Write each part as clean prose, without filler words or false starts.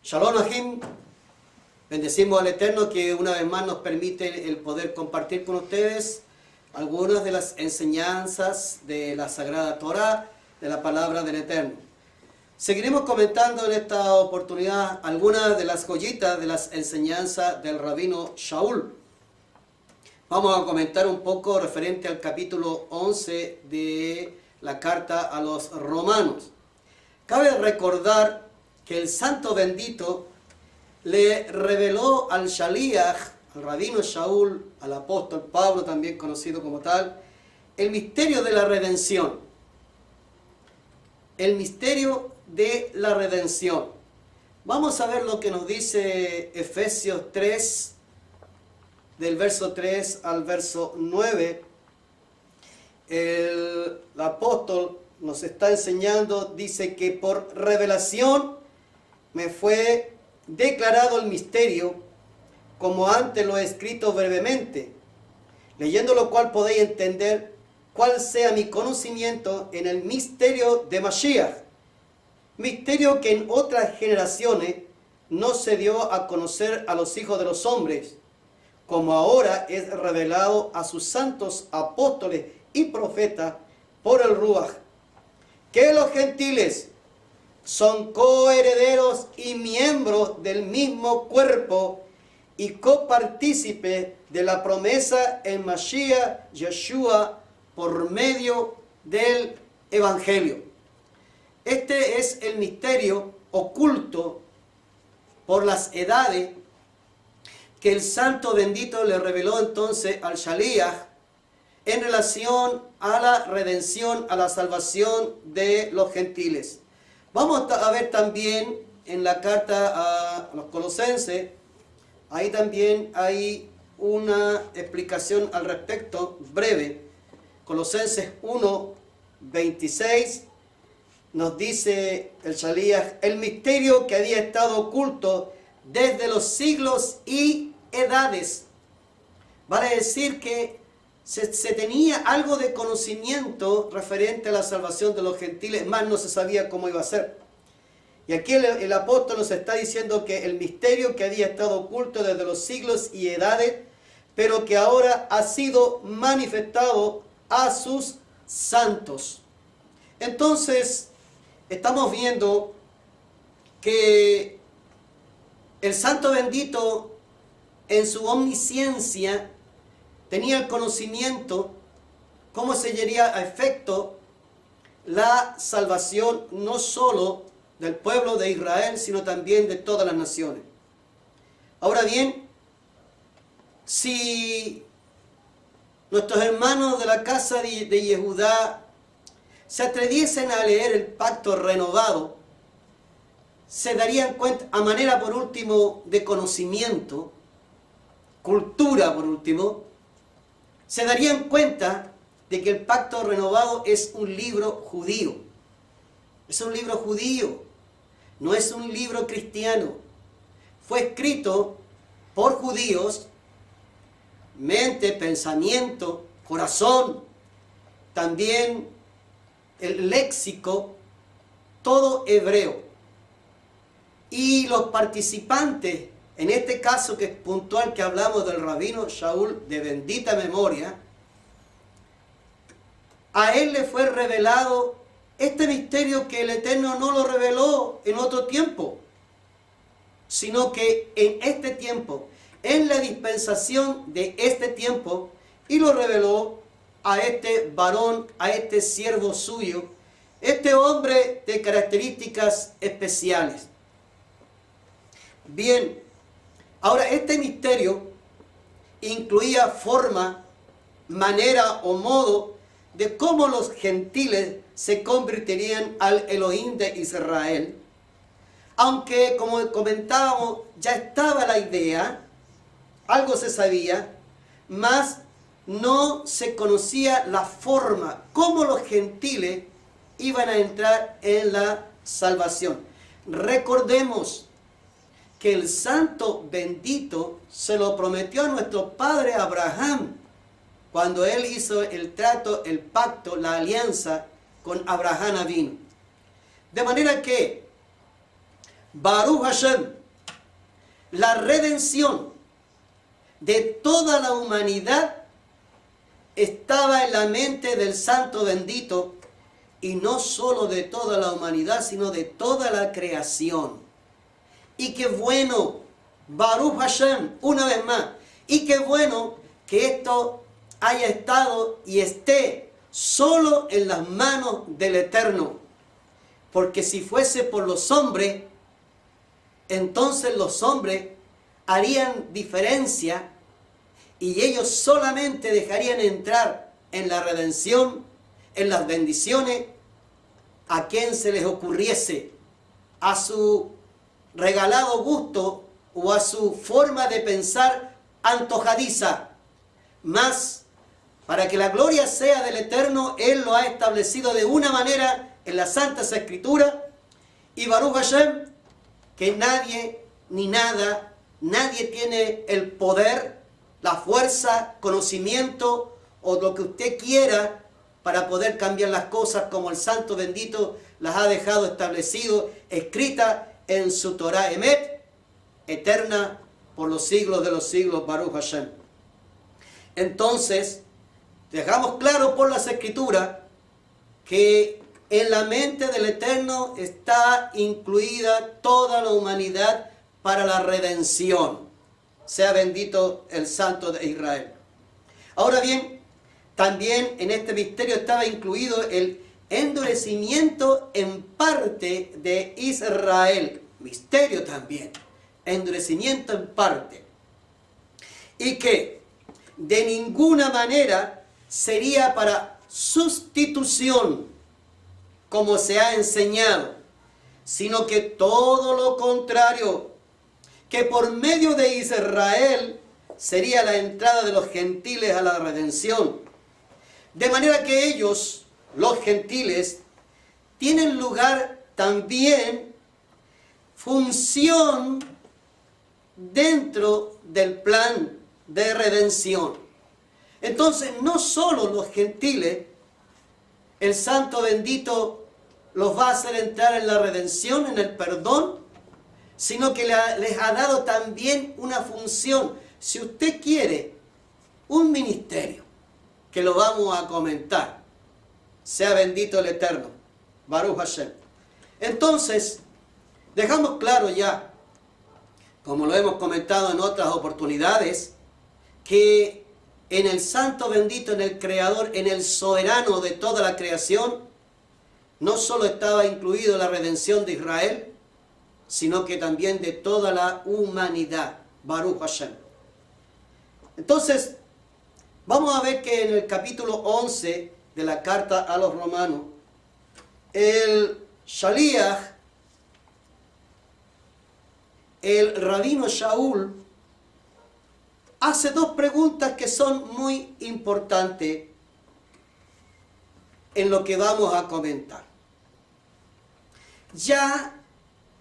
Shalom Ahim, bendecimos al Eterno que una vez más nos permite el poder compartir con ustedes algunas de las enseñanzas de la Sagrada Torá, de la palabra del Eterno. Seguiremos comentando en esta oportunidad algunas de las joyitas de las enseñanzas del rabino Shaul. Vamos a comentar un poco referente al capítulo 11 de la carta a los romanos. Cabe recordar que el santo bendito le reveló al Shaliach, al rabino Shaul, al apóstol Pablo, también conocido como tal, el misterio de la redención. El misterio de la redención. Vamos a ver lo que nos dice Efesios 3, del verso 3 al verso 9. El apóstol nos está enseñando, dice que por revelación me fue declarado el misterio, como antes lo he escrito brevemente, leyendo lo cual podéis entender cuál sea mi conocimiento en el misterio de Mashiach, misterio que en otras generaciones no se dio a conocer a los hijos de los hombres, como ahora es revelado a sus santos apóstoles y profetas por el Ruach, que los gentiles son coherederos y miembros del mismo cuerpo y copartícipes de la promesa en Mashiach Yeshua por medio del Evangelio. Este es el misterio oculto por las edades que el santo bendito le reveló entonces al Shaliach en relación a la redención, a la salvación de los gentiles. Vamos a ver también en la carta a los Colosenses, ahí también hay una explicación al respecto breve. Colosenses 1, 26 nos dice el Shaliach, el misterio que había estado oculto desde los siglos y edades. Vale decir que se tenía algo de conocimiento referente a la salvación de los gentiles, más no se sabía cómo iba a ser. Y aquí el apóstol nos está diciendo que el misterio que había estado oculto desde los siglos y edades, pero que ahora ha sido manifestado a sus santos. Entonces, estamos viendo que el santo bendito en su omnisciencia tenía el conocimiento cómo se llevaría a efecto la salvación no solo del pueblo de Israel, sino también de todas las naciones. Ahora bien, si nuestros hermanos de la casa de Yehudá se atreviesen a leer el pacto renovado, se darían cuenta, a manera por último de conocimiento, cultura por último, se darían cuenta de que el pacto renovado es un libro judío. Es un libro judío, no es un libro cristiano. Fue escrito por judíos, mente, pensamiento, corazón, también el léxico, todo hebreo. Y los participantes, en este caso que es puntual, que hablamos del rabino Shaul de bendita memoria, a él le fue revelado este misterio que el Eterno no lo reveló en otro tiempo, sino que en este tiempo, en la dispensación de este tiempo, y lo reveló a este varón, a este siervo suyo, este hombre de características especiales. Bien, ahora este misterio incluía forma, manera o modo de cómo los gentiles se convertirían al Elohim de Israel, aunque como comentábamos ya estaba la idea, algo se sabía, mas no se conocía la forma, cómo los gentiles iban a entrar en la salvación. Recordemos que el santo bendito se lo prometió a nuestro padre Abraham, cuando él hizo el trato, el pacto, la alianza con Abraham Avinu. De manera que Baruch Hashem, la redención de toda la humanidad estaba en la mente del Santo bendito, y no solo de toda la humanidad, sino de toda la creación. Y qué bueno, Baruch Hashem, una vez más, y qué bueno que esto haya estado y esté solo en las manos del Eterno. Porque si fuese por los hombres, entonces los hombres harían diferencia y ellos solamente dejarían entrar en la redención, en las bendiciones, a quien se les ocurriese, a su regalado gusto o a su forma de pensar antojadiza. Mas, para que la gloria sea del Eterno, Él lo ha establecido de una manera en las Santas Escrituras, y Baruch Hashem, que nadie ni nada, nadie tiene el poder, la fuerza, conocimiento o lo que usted quiera para poder cambiar las cosas como el Santo bendito las ha dejado establecido, escrita en su Torah Emet, eterna por los siglos de los siglos, Baruch Hashem. Entonces, dejamos claro por las Escrituras que en la mente del Eterno está incluida toda la humanidad para la redención. Sea bendito el Santo de Israel. Ahora bien, también en este misterio estaba incluido el endurecimiento en parte de Israel. Misterio también. Endurecimiento en parte. Y que de ninguna manera sería para sustitución, como se ha enseñado, sino que todo lo contrario, que por medio de Israel sería la entrada de los gentiles a la redención. De manera que ellos, los gentiles, tienen lugar también, función dentro del plan de redención. Entonces, no solo los gentiles, el Santo bendito los va a hacer entrar en la redención, en el perdón, sino que les ha dado también una función. Si usted quiere un ministerio, que lo vamos a comentar, sea bendito el Eterno, Baruch Hashem. Entonces, dejamos claro ya, como lo hemos comentado en otras oportunidades, que en el Santo bendito, en el Creador, en el soberano de toda la creación, no solo estaba incluido la redención de Israel, sino que también de toda la humanidad, Baruch Hashem. Entonces, vamos a ver que en el capítulo 11 de la carta a los romanos, el Shaliach, el rabino Shaul, hace dos preguntas que son muy importantes en lo que vamos a comentar. Ya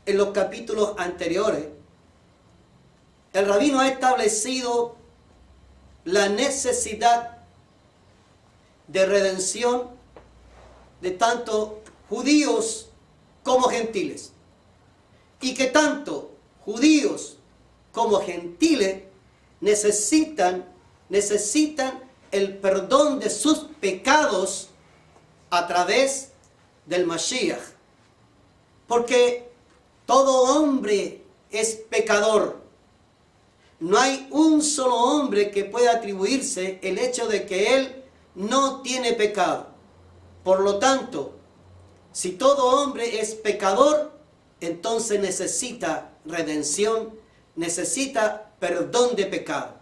en los capítulos anteriores, el rabino ha establecido la necesidad de redención de tanto judíos como gentiles, y que tanto judíos como gentiles necesitan el perdón de sus pecados a través del Mashiach. Porque todo hombre es pecador. No hay un solo hombre que pueda atribuirse el hecho de que él no tiene pecado. Por lo tanto, si todo hombre es pecador, entonces necesita redención, necesita perdón de pecado.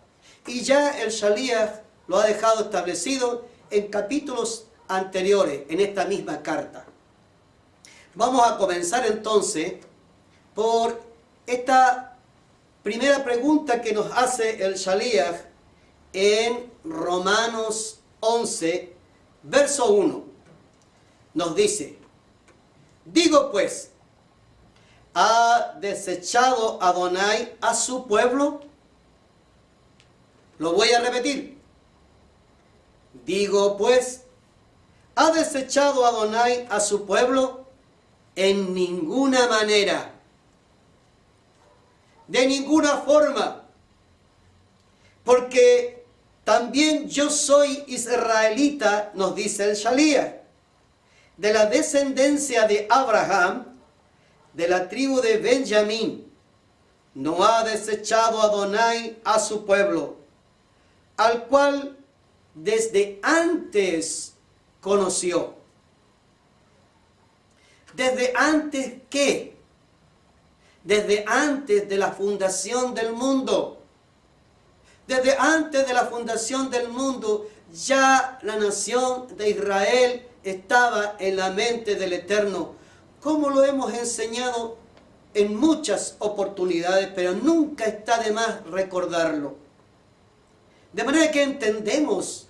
Y ya el Shaliach lo ha dejado establecido en capítulos anteriores, en esta misma carta. Vamos a comenzar entonces por esta primera pregunta que nos hace el Shaliach en Romanos 11, verso 1. Nos dice: digo pues, ¿ha desechado Adonai a su pueblo? Lo voy a repetir. Digo pues, ¿ha desechado Adonai a su pueblo? En ninguna manera. De ninguna forma. Porque también yo soy israelita, nos dice el Shalías, de la descendencia de Abraham, de la tribu de Benjamín. No ha desechado Adonai a su pueblo, al cual desde antes conoció. ¿Desde antes qué? Desde antes de la fundación del mundo. Desde antes de la fundación del mundo, ya la nación de Israel estaba en la mente del Eterno, como lo hemos enseñado en muchas oportunidades, pero nunca está de más recordarlo. De manera que entendemos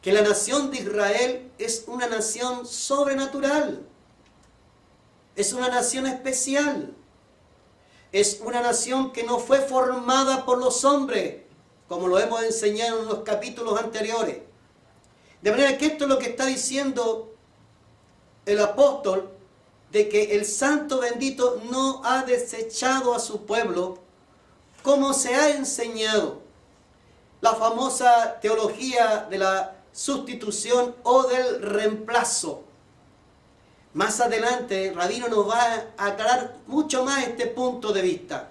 que la nación de Israel es una nación sobrenatural, es una nación especial, es una nación que no fue formada por los hombres, como lo hemos enseñado en los capítulos anteriores. De manera que esto es lo que está diciendo el apóstol, de que el Santo bendito no ha desechado a su pueblo como se ha enseñado. La famosa teología de la sustitución o del reemplazo. Más adelante, Rabino nos va a aclarar mucho más este punto de vista.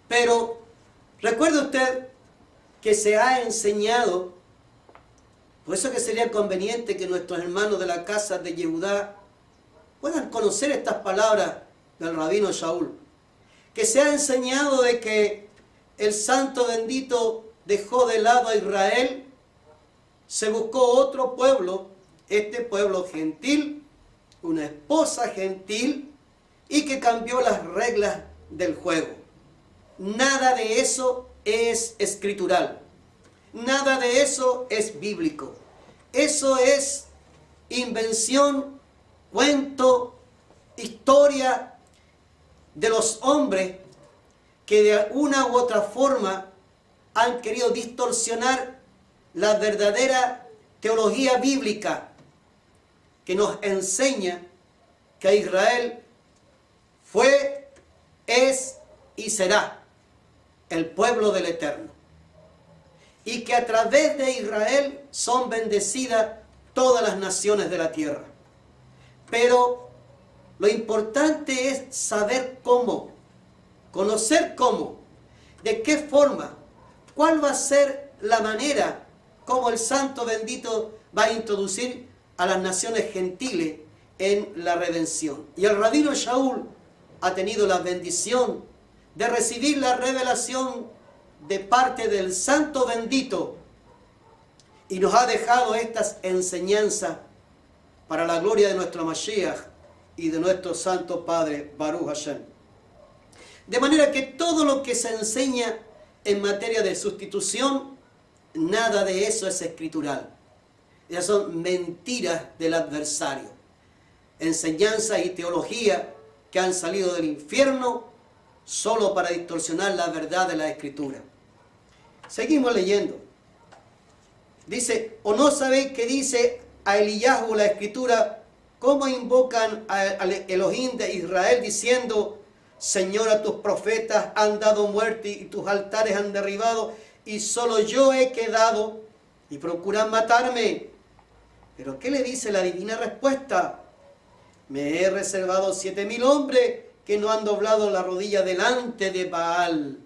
Pero recuerde usted que se ha enseñado, por eso que sería conveniente que nuestros hermanos de la casa de Yehudá puedan conocer estas palabras del Rabino Shaul, que se ha enseñado de que el Santo bendito dejó de lado a Israel, se buscó otro pueblo, este pueblo gentil, una esposa gentil, y que cambió las reglas del juego. Nada de eso es escritural, nada de eso es bíblico. Eso es invención, cuento, historia de los hombres que de una u otra forma han querido distorsionar la verdadera teología bíblica que nos enseña que Israel fue, es y será el pueblo del Eterno. Y que a través de Israel son bendecidas todas las naciones de la tierra. Pero lo importante es saber cómo, conocer cómo, de qué forma, cuál va a ser la manera como el Santo bendito va a introducir a las naciones gentiles en la redención. Y el Rabino Shaul ha tenido la bendición de recibir la revelación de parte del Santo bendito y nos ha dejado estas enseñanzas para la gloria de nuestro Mashiach y de nuestro Santo Padre Baruch Hashem. De manera que todo lo que se enseña en materia de sustitución, nada de eso es escritural. Esas son mentiras del adversario. Enseñanzas y teología que han salido del infierno solo para distorsionar la verdad de la Escritura. Seguimos leyendo. Dice, ¿o no sabéis que dice a Eliyahu la Escritura, cómo invocan al Elohim de Israel diciendo, Señor, a tus profetas han dado muerte y tus altares han derribado y solo yo he quedado y procuran matarme? Pero ¿qué le dice la divina respuesta? Me he reservado 7,000 hombres que no han doblado la rodilla delante de Baal.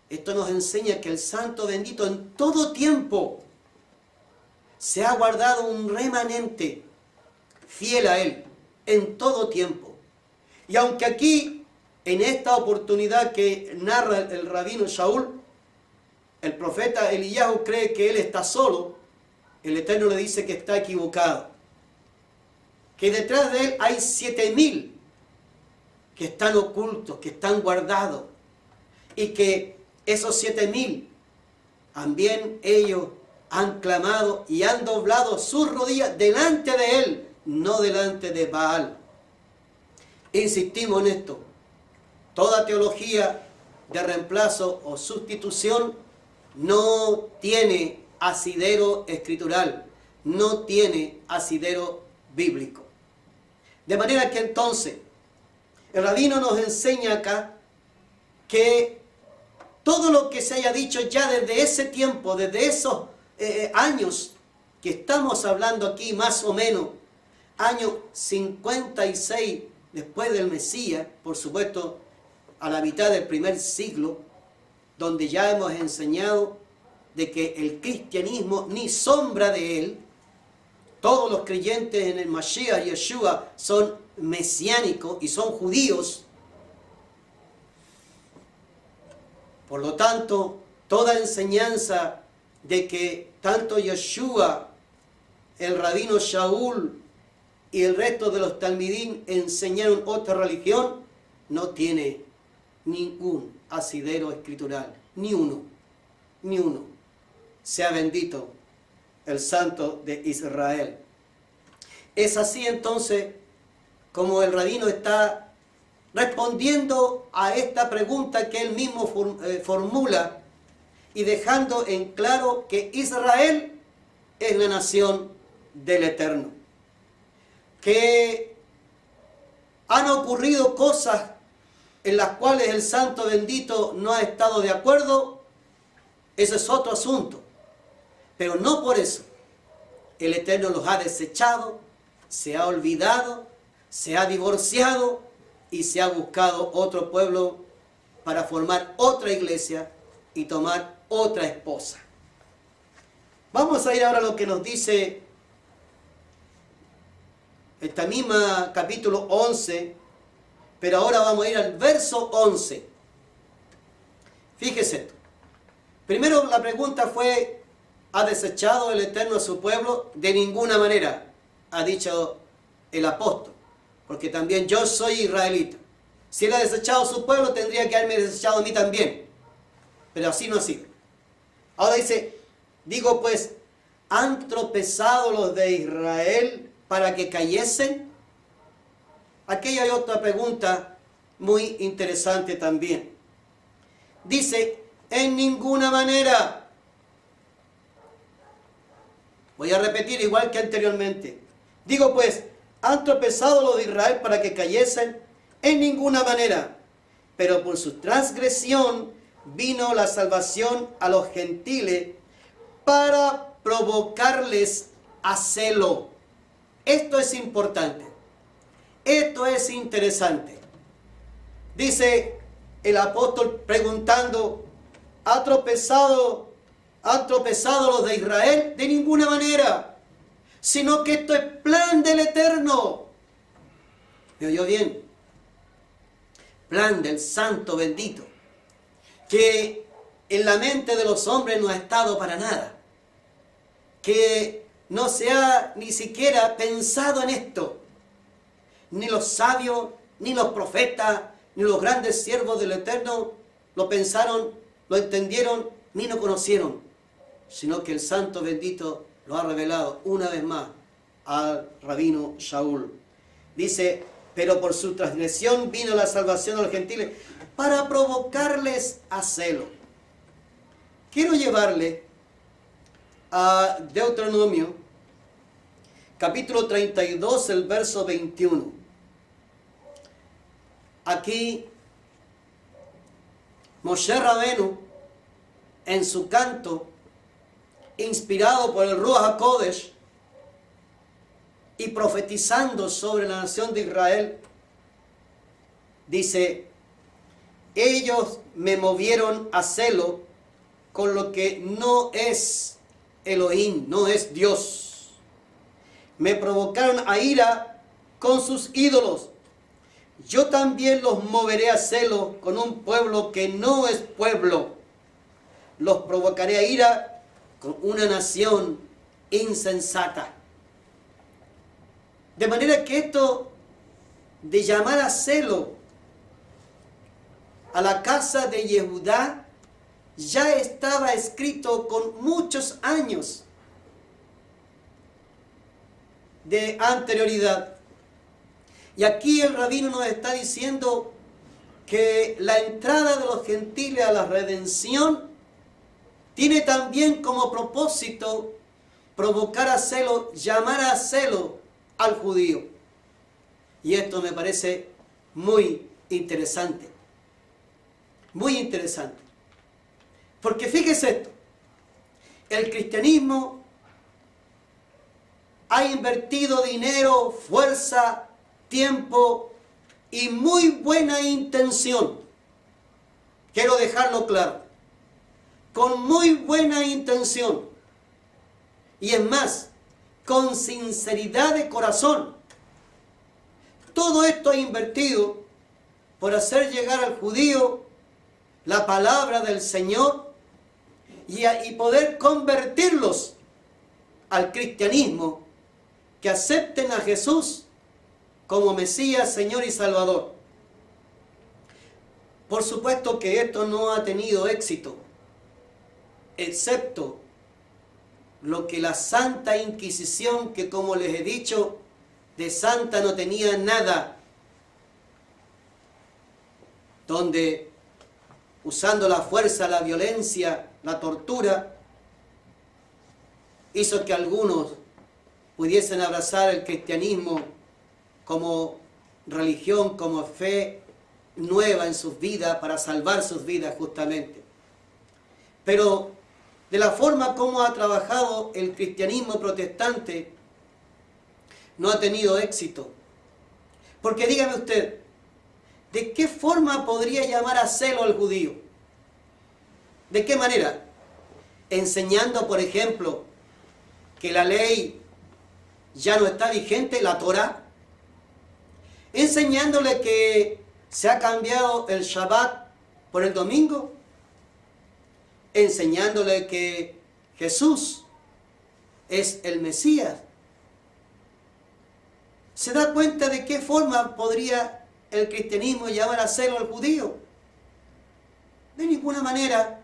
Esto nos enseña que el Santo bendito en todo tiempo se ha guardado un remanente fiel a Él, en todo tiempo. Y aunque aquí, en esta oportunidad que narra el Rabino Shaul, el profeta Eliyahu cree que él está solo, el Eterno le dice que está equivocado. Que detrás de él hay 7,000 que están ocultos, que están guardados. Y que esos 7,000 también ellos han clamado y han doblado sus rodillas delante de él, no delante de Baal. Insistimos en esto. Toda teología de reemplazo o sustitución no tiene asidero escritural, no tiene asidero bíblico. De manera que entonces, El rabino nos enseña acá que todo lo que se haya dicho ya desde ese tiempo, desde esos años que estamos hablando aquí, más o menos, año 56 después del Mesías, por supuesto, a la mitad del primer siglo, donde ya hemos enseñado de que el cristianismo, ni sombra de él, todos los creyentes en el Mashiach, Yeshua, son mesiánicos y son judíos. Por lo tanto, toda enseñanza de que tanto Yeshua, el rabino Shaul y el resto de los talmidín enseñaron otra religión, no tiene ningún asidero escritural, ni uno. Sea bendito el Santo de Israel. Es así entonces como el rabino está respondiendo a esta pregunta que él mismo formula y dejando en claro que Israel es la nación del Eterno. Que han ocurrido cosas en las cuales el Santo bendito no ha estado de acuerdo, ese es otro asunto. Pero no por eso el Eterno los ha desechado, se ha olvidado, se ha divorciado y se ha buscado otro pueblo para formar otra iglesia y tomar otra esposa. Vamos a ir ahora a lo que nos dice esta misma capítulo 11, pero ahora vamos a ir al verso 11. Fíjese esto. Primero la pregunta fue, ¿ha desechado el Eterno a su pueblo? De ninguna manera, ha dicho el apóstol, porque también yo soy israelita. Si él ha desechado a su pueblo, tendría que haberme desechado a mí también. Pero así no ha sido. Ahora dice, digo pues, ¿han tropezado los de Israel para que cayesen? Aquí hay otra pregunta muy interesante también. Dice, en ninguna manera. Voy a repetir igual que anteriormente. Digo pues, ¿han tropezado los de Israel para que cayesen? En ninguna manera. Pero por su transgresión vino la salvación a los gentiles para provocarles a celo. Esto es importante. Esto es interesante. Dice el apóstol preguntando, ¿han tropezado los de Israel? De ninguna manera. Sino que esto es plan del Eterno. ¿Me oyó bien? Plan del Santo bendito. Que en la mente de los hombres no ha estado para nada. Que no se ha ni siquiera pensado en esto. Ni los sabios, ni los profetas, ni los grandes siervos del Eterno lo pensaron, lo entendieron, ni lo conocieron. Sino que el Santo bendito lo ha revelado una vez más al rabino Shaul. Dice, pero por su transgresión vino la salvación a los gentiles para provocarles a celo. Quiero llevarle a Deuteronomio, capítulo 32, el verso 21. Aquí, Moshe Rabenu, en su canto, inspirado por el Ruach HaKodesh, y profetizando sobre la nación de Israel, dice, ellos me movieron a celo con lo que no es Elohim, no es Dios. Me provocaron a ira con sus ídolos. Yo también los moveré a celo con un pueblo que no es pueblo. Los provocaré a ira con una nación insensata. De manera que esto de llamar a celo a la casa de Yehudá ya estaba escrito con muchos años de anterioridad. Y aquí el rabino nos está diciendo que la entrada de los gentiles a la redención tiene también como propósito provocar a celo, llamar a celo al judío. Y esto me parece muy interesante, muy interesante. Porque fíjese esto, el cristianismo ha invertido dinero, fuerza, tiempo y muy buena intención. Quiero dejarlo claro, con muy buena intención. Y es más, con sinceridad de corazón. Todo esto ha invertido por hacer llegar al judío la palabra del Señor y poder convertirlos al cristianismo, que acepten a Jesús como Mesías, Señor y Salvador. Por supuesto que esto no ha tenido éxito, excepto lo que la Santa Inquisición, que como les he dicho, de santa no tenía nada, donde usando la fuerza, la violencia, la tortura, hizo que algunos pudiesen abrazar el cristianismo como religión, como fe nueva en sus vidas, para salvar sus vidas justamente. Pero de la forma como ha trabajado el cristianismo protestante, no ha tenido éxito. Porque dígame usted, ¿de qué forma podría llamar a celo al judío? ¿De qué manera? Enseñando, por ejemplo, que la ley ya no está vigente, la Torá. Enseñándole que se ha cambiado el Shabbat por el domingo. Enseñándole que Jesús es el Mesías. ¿Se da cuenta de qué forma podría el cristianismo llamar a celo al judío? De ninguna manera.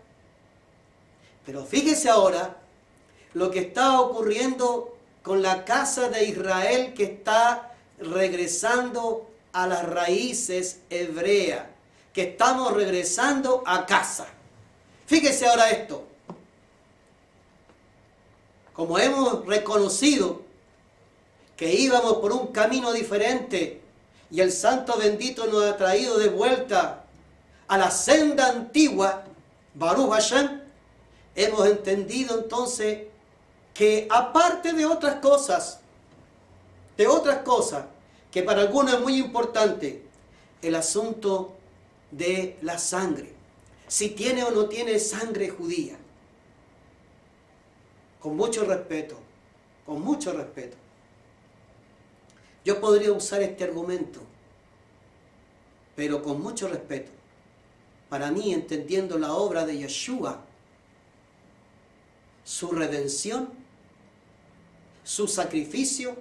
Pero fíjese ahora lo que está ocurriendo con la casa de Israel, que está regresando a las raíces hebreas, que estamos regresando a casa. Fíjese ahora esto. Como hemos reconocido que íbamos por un camino diferente y el Santo bendito nos ha traído de vuelta a la senda antigua, Baruch Hashem, hemos entendido entonces que aparte de otras cosas, que para algunos es muy importante, el asunto de la sangre, si tiene o no tiene sangre judía, con mucho respeto, yo podría usar este argumento, pero con mucho respeto. Para mí, entendiendo la obra de Yeshua, su redención, su sacrificio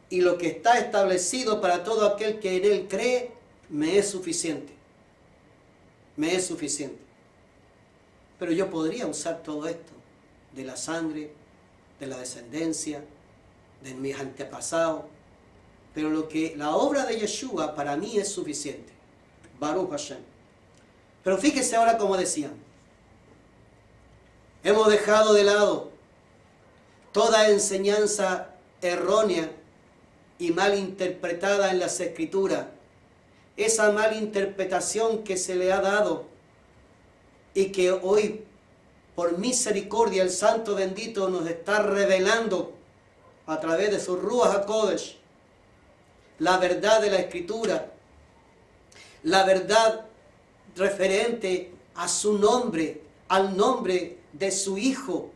y lo que está establecido para todo aquel que en él cree, me es suficiente. Me es suficiente. Pero yo podría usar todo esto, de la sangre, de la descendencia, de mis antepasados, pero la obra de Yeshua para mí es suficiente. Baruch Hashem. Pero fíjese ahora como decían, hemos dejado de lado toda enseñanza errónea y mal interpretada en las Escrituras, esa mala interpretación que se le ha dado y que hoy, por misericordia, el Santo bendito nos está revelando a través de su Ruach HaKodesh, la verdad de la Escritura, la verdad referente a su nombre, al nombre de su Hijo,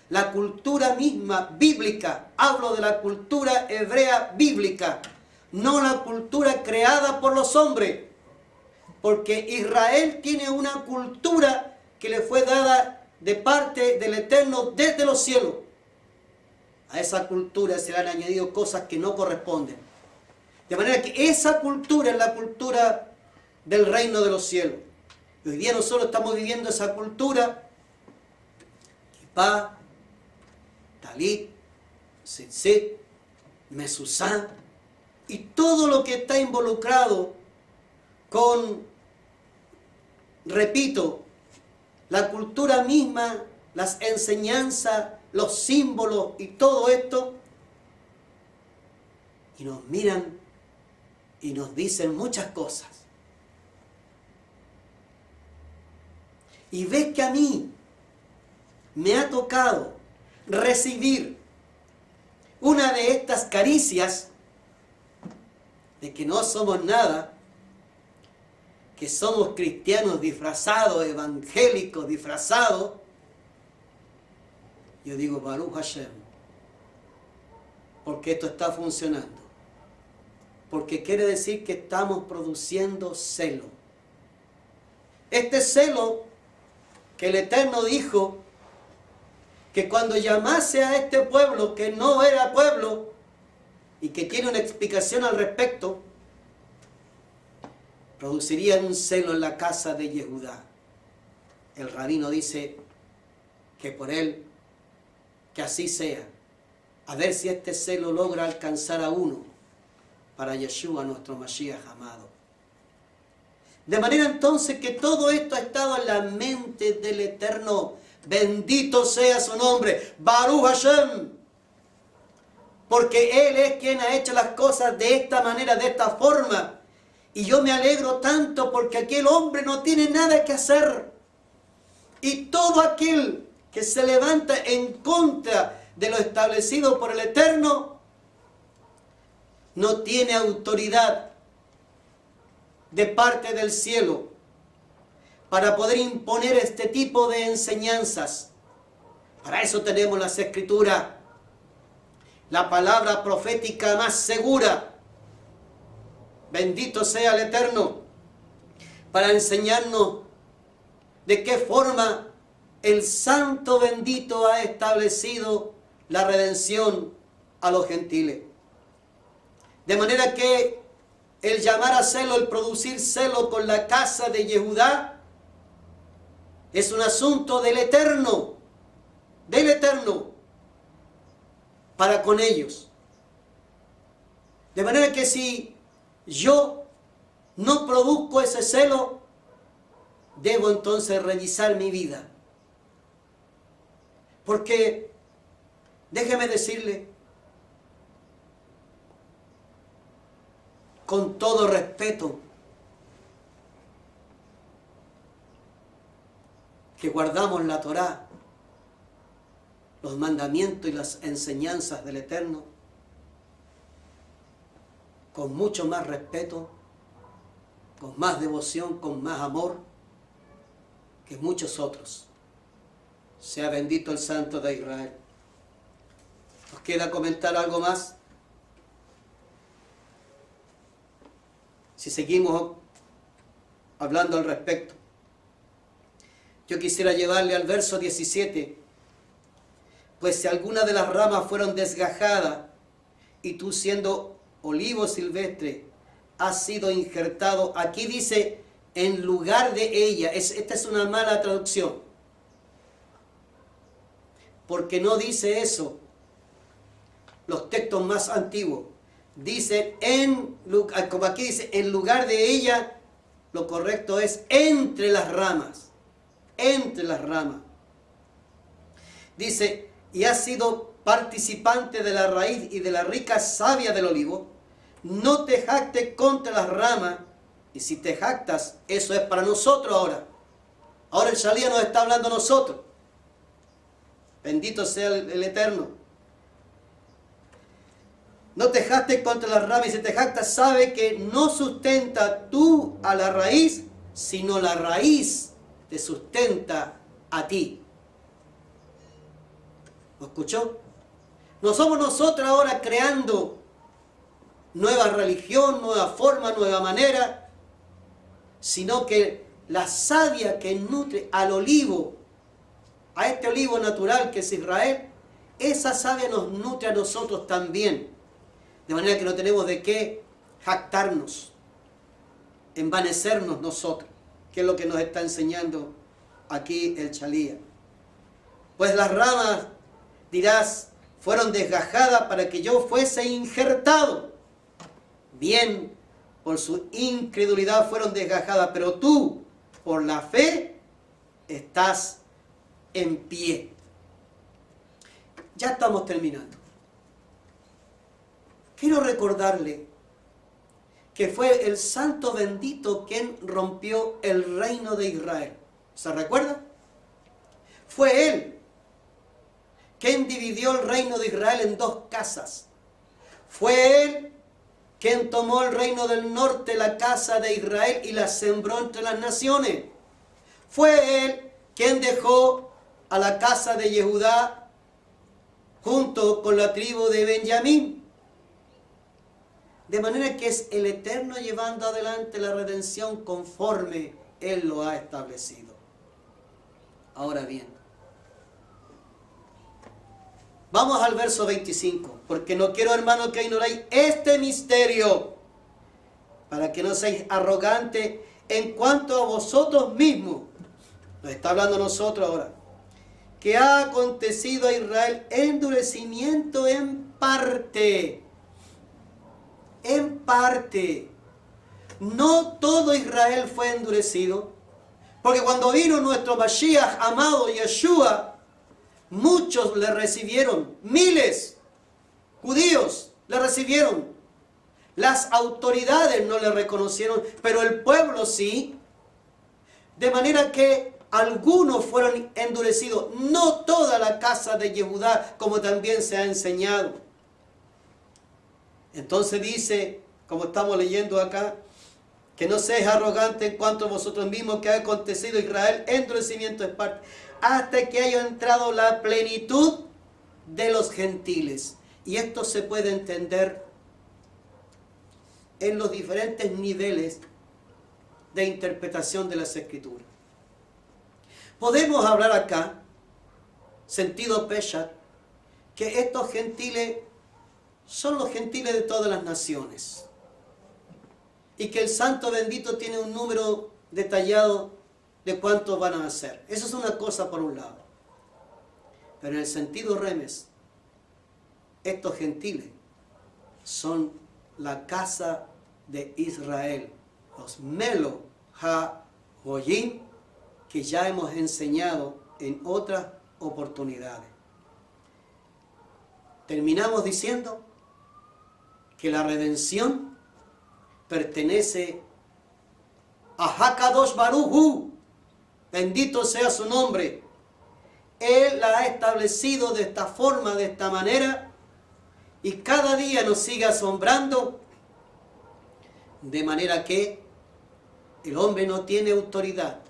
la cultura misma bíblica. Hablo de la cultura hebrea bíblica, no la cultura creada por los hombres, porque Israel tiene una cultura que le fue dada de parte del Eterno desde los cielos. A esa cultura se le han añadido cosas que no corresponden. De manera que esa cultura es la cultura del reino de los cielos. Y hoy día nosotros estamos viviendo esa cultura. Kipá, Talit, Tzitzit, Mezuzá, y todo lo que está involucrado con, repito, la cultura misma, las enseñanzas, los símbolos y todo esto. Y nos miran y nos dicen muchas cosas. y ves que a mí me ha tocado recibir una de estas caricias de que no somos nada, que somos cristianos disfrazados, evangélicos disfrazados, yo digo, Baruch Hashem, porque esto está funcionando. Porque quiere decir que estamos produciendo celo. Este celo que el Eterno dijo que cuando llamase a este pueblo que no era pueblo y que tiene una explicación al respecto, produciría un celo en la casa de Yehudá. El rabino dice que por él, que así sea, a ver si este celo logra alcanzar a uno para Yeshua, nuestro Mashiach amado. De manera entonces que todo esto ha estado en la mente del Eterno. Bendito sea su nombre, Baruch Hashem, porque Él es quien ha hecho las cosas de esta manera, de esta forma. Y yo me alegro tanto porque aquel hombre no tiene nada que hacer. Y todo aquel que se levanta en contra de lo establecido por el Eterno, no tiene autoridad de parte del cielo para poder imponer este tipo de enseñanzas. Para eso tenemos las Escrituras, la palabra profética más segura. Bendito sea el Eterno, para enseñarnos de qué forma el Santo bendito ha establecido la redención a los gentiles. De manera que el llamar a celo, el producir celo con la casa de Yehudá, es un asunto del Eterno, para con ellos. De manera que si yo no produzco ese celo, debo entonces revisar mi vida. Porque, déjeme decirle, con todo respeto, que guardamos la Torá, los mandamientos y las enseñanzas del Eterno, con mucho más respeto, con más devoción, con más amor que muchos otros. Sea bendito el Santo de Israel. ¿Nos queda comentar algo más? Si seguimos hablando al respecto. Yo quisiera llevarle al verso 17. Pues si alguna de las ramas fueron desgajadas, y tú siendo olivo silvestre, has sido injertado. Aquí dice, en lugar de ella. Esta es una mala traducción. Porque no dice eso los textos más antiguos. Dice, como aquí dice, en lugar de ella, lo correcto es entre las ramas. Entre las ramas. Dice, y has sido participante de la raíz y de la rica savia del olivo, no te jactes contra las ramas, y si te jactas, eso es para nosotros ahora. Ahora el Shalía nos está hablando a nosotros. Bendito sea el Eterno. No te jactes contra las ramas, y si te jactas, sabe que no sustenta tú a la raíz, sino la raíz te sustenta a ti. ¿Lo escuchó? No somos nosotros ahora creando nueva religión, nueva forma, nueva manera, sino que la savia que nutre al olivo, a este olivo natural que es Israel, esa savia nos nutre a nosotros también. De manera que no tenemos de qué jactarnos, envanecernos nosotros, que es lo que nos está enseñando aquí el Shalía. Pues las ramas, dirás, fueron desgajadas para que yo fuese injertado. Bien, por su incredulidad fueron desgajadas, pero tú, por la fe, estás en pie. Ya estamos terminando. Quiero recordarle que fue el Santo bendito quien rompió el reino de Israel. ¿Se recuerda? Fue Él quien dividió el reino de Israel en dos casas. Fue Él quien tomó el reino del norte, la casa de Israel, y la sembró entre las naciones. Fue Él quien dejó a la casa de Yehudá junto con la tribu de Benjamín. De manera que es el Eterno llevando adelante la redención conforme Él lo ha establecido. Ahora bien, vamos al verso 25, porque no quiero, hermanos, que ignoráis este misterio, para que no seáis arrogantes en cuanto a vosotros mismos. Nos está hablando a nosotros ahora. Que ha acontecido a Israel endurecimiento en parte. En parte. No todo Israel fue endurecido, porque cuando vino nuestro Mashiach amado Yeshua, muchos le recibieron, miles judíos le recibieron. Las autoridades no le reconocieron, pero el pueblo sí. De manera que algunos fueron endurecidos, no toda la casa de Yehudá, como también se ha enseñado. Entonces dice, como estamos leyendo acá, que no seáis arrogantes en cuanto a vosotros mismos, que ha acontecido a Israel endurecimiento es parte, hasta que haya entrado la plenitud de los gentiles. Y esto se puede entender en los diferentes niveles de interpretación de las Escrituras. Podemos hablar acá, sentido Peshat, que estos gentiles son los gentiles de todas las naciones. Y que el Santo Bendito tiene un número detallado de cuántos van a ser. Eso es una cosa por un lado. Pero en el sentido remes, estos gentiles son la casa de Israel, los Melo Ha-Goyim, que ya hemos enseñado en otras oportunidades. Terminamos diciendo que la redención pertenece a Hakadosh Baruj Hu, bendito sea su nombre. Él la ha establecido de esta forma, de esta manera, y cada día nos sigue asombrando, de manera que el hombre no tiene autoridad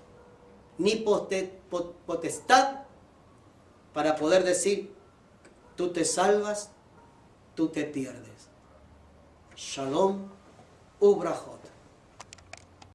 ni potestad para poder decir, tú te salvas, tú te pierdes. Shalom ubrachot.